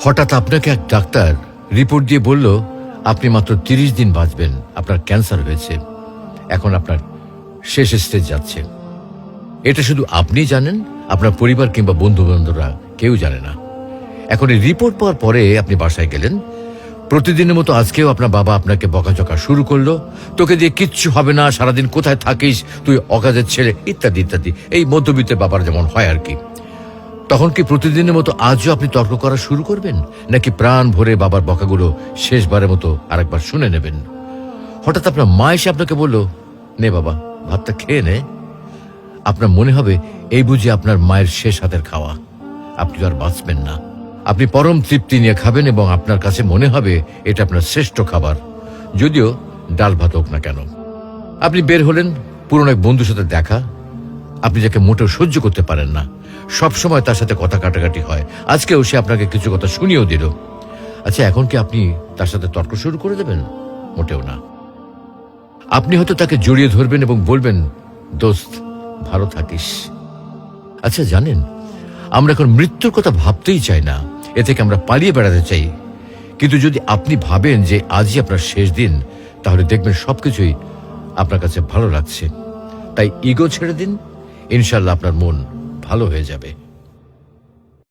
হঠাৎ আপনাকে এক ডাক্তার রিপোর্ট দিয়ে বলল আপনি মাত্র 30 দিন বাঁচবেন, আপনার ক্যান্সার হয়েছে, এখন আপনার শেষ স্টেজ যাচ্ছে। এটা শুধু আপনিই জানেন, আপনার পরিবার কিংবা বন্ধু বান্ধবরা কেউ জানে না। এখন এই রিপোর্ট পাওয়ার পরে আপনি বাসায় গেলেন, প্রতিদিনের মতো আজকেও আপনার বাবা আপনাকে বকাঝকা শুরু করলো, তোকে দিয়ে কিচ্ছু হবে না, সারাদিন কোথায় থাকিস তুই, অকাজের ছেলে, ইত্যাদি ইত্যাদি। এই মধ্যবিত্তের বাবার যেমন হয় আর কি। তখন কি প্রতিদিনের মতো আজও আপনি তর্ক করা শুরু করবেন, নাকি প্রাণ ভরে বাবার বকাগুলো শেষবারের মতো আরেকবার শুনে নেবেন? হঠাৎ আপনার মা এসে আপনাকে বলল, নে বাবা ভাতটা খেয়ে নে। আপনার মনে হবে এই বুঝি আপনার মায়ের শেষ হাতের খাওয়া, আপনি আর বাঁচবেন না। আপনি পরম তৃপ্তি নিয়ে খাবেন এবং আপনার কাছে মনে হবে এটা আপনার শ্রেষ্ঠ খাবার, যদিও ডাল ভাত হোক না কেন। আপনি বের হলেন, পুরনো এক বন্ধুর সাথে দেখা, আপনি যাকে মোটেও সহ্য করতে পারেন না, সব সময় তার সাথে কথা কাটাকাটি হয়, আজকেও সে আপনাকে কিছু কথা শুনিয়েও দিল। আচ্ছা, এখন কি আপনি তার সাথে তর্ক শুরু করে দেবেন? মোটেও না। আপনি হয়তো তাকে জড়িয়ে ধরবেন এবং বলবেন, দোস্ত ভালো থাকিস। আচ্ছা জানেন, আমরা এখন মৃত্যুর কথা ভাবতেই চাই না, এ থেকে আমরা পালিয়ে বেড়াতে চাই। কিন্তু যদি আপনি ভাবেন যে আজই আপনার শেষ দিন, তাহলে দেখবেন সবকিছুই আপনার কাছে ভালো লাগছে। তাই ইগো ছেড়ে দিন, ইনশাল্লাহ আপনার মন ভালো হয়ে যাবে।